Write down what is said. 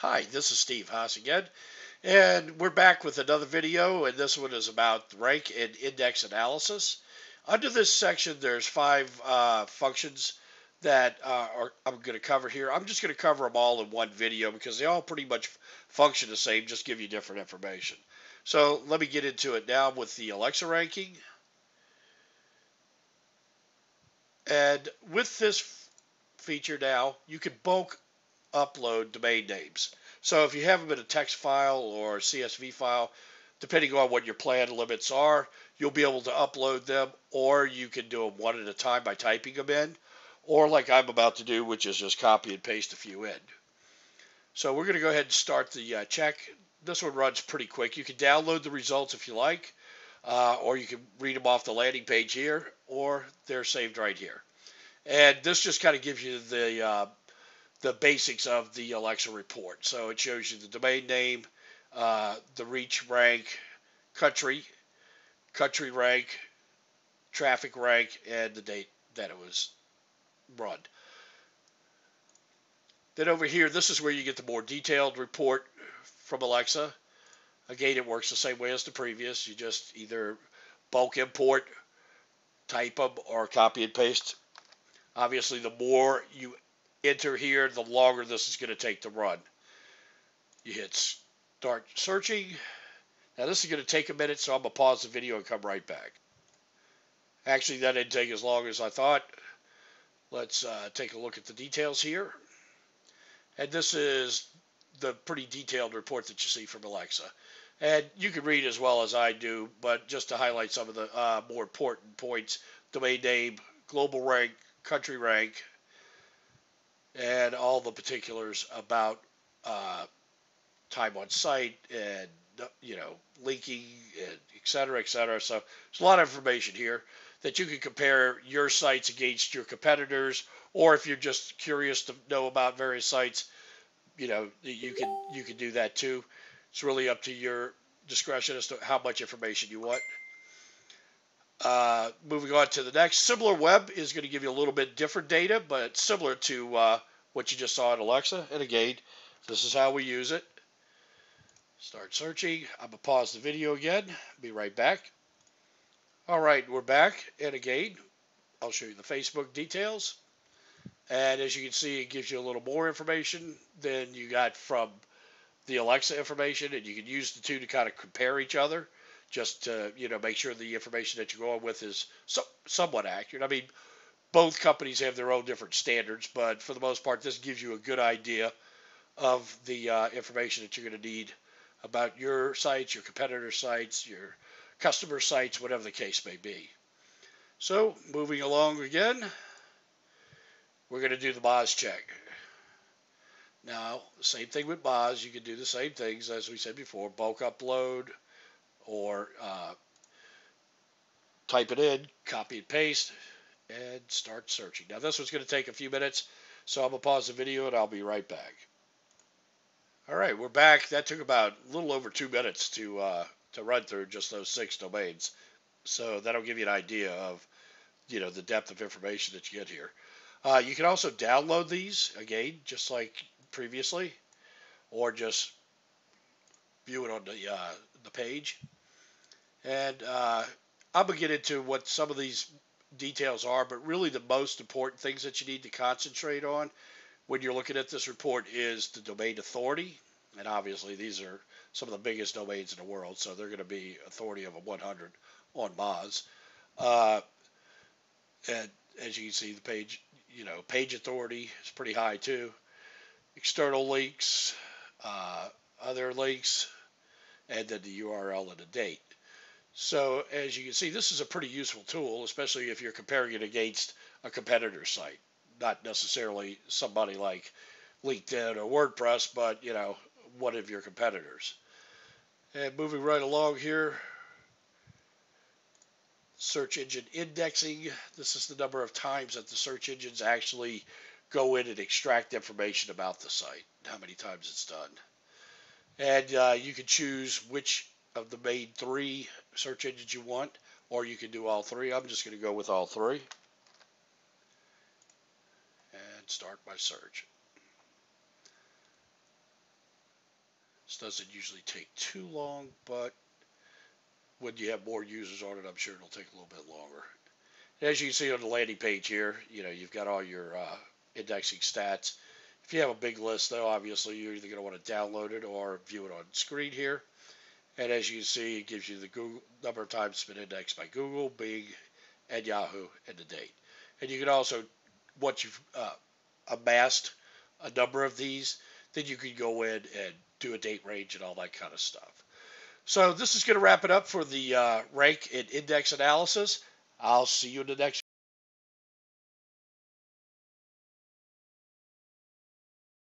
Hi, this is Steve Haas again, and we're back with another video, and this one is about rank and index analysis. Under this section, there's five functions that I'm going to cover here. I'm just going to cover them all in one video because they all pretty much function the same, just give you different information. So let me get into it now with the Alexa ranking. And with this feature now, you can bulk upload domain names. So if you have them in a text file or CSV file, depending on what your plan limits are, you'll be able to upload them, or you can do them one at a time by typing them in, or like I'm about to do, which is just copy and paste a few in. So we're going to go ahead and start the check. This one runs pretty quick. You can download the results if you like, or you can read them off the landing page here, or they're saved right here. And this just kind of gives you the basics of the Alexa report. So it shows you the domain name, the reach rank, country, country rank, traffic rank, and the date that it was run. Then over here, this is where you get the more detailed report from Alexa. Again, it works the same way as the previous. You just either bulk import, type them, or copy and paste. Obviously, the more you enter here, the longer this is going to take to run. You hit start searching. Now this is going to take a minute, so I'm going to pause the video and come right back. Actually, that didn't take as long as I thought. Let's take a look at the details here. And this is the pretty detailed report that you see from Alexa. And you can read as well as I do, but just to highlight some of the more important points: domain name, global rank, country rank, and all the particulars about time on site and linking and et cetera, et cetera. So there's a lot of information here that you can compare your sites against your competitors, or if you're just curious to know about various sites, you can do that too. It's really up to your discretion as to how much information you want. Moving on to the next, SimilarWeb is going to give you a little bit different data, but similar to what you just saw in Alexa. And again, this is how we use it. Start searching. I'm going to pause the video again. Be right back. All right, we're back. And again, I'll show you the Facebook details. And as you can see, it gives you a little more information than you got from the Alexa information. And you can use the two to kind of compare each other, just to make sure the information that you're going with is somewhat accurate. I mean, both companies have their own different standards, but for the most part, this gives you a good idea of the information that you're going to need about your sites, your competitor sites, your customer sites, whatever the case may be. So moving along again, we're going to do the Moz check. Now, same thing with Moz. You can do the same things as we said before: bulk upload, or type it in, copy and paste, and start searching. Now this one's going to take a few minutes, so I'm going to pause the video and I'll be right back. All right, we're back. That took about a little over 2 minutes to run through just those 6 domains. So that'll give you an idea of the depth of information that you get here. You can also download these again, just like previously, or just view it on the page. And I'm gonna get into what some of these details are, but really the most important things that you need to concentrate on when you're looking at this report is the domain authority. And obviously these are some of the biggest domains in the world, so they're going to be authority of a 100 on Moz. And as you can see, the page, page authority is pretty high too. External links, other links, and then the URL and the date. So as you can see, this is a pretty useful tool, especially if you're comparing it against a competitor site, not necessarily somebody like LinkedIn or WordPress, but one of your competitors. And moving right along here, search engine indexing. This is the number of times that the search engines actually go in and extract information about the site, how many times it's done. And you can choose which of the main 3 search engines you want, or you can do all 3. I'm just going to go with all 3 and start my search. This doesn't usually take too long, but when you have more users on it, I'm sure it'll take a little bit longer. As you can see on the landing page here, you've got all your indexing stats. If you have a big list, though, obviously you're either going to want to download it or view it on screen here. And as you can see, it gives you the Google number of times it's been indexed by Google, Bing, and Yahoo, and the date. And you can also, once you've amassed a number of these, then you can go in and do a date range and all that kind of stuff. So this is going to wrap it up for the rank and index analysis. I'll see you in the next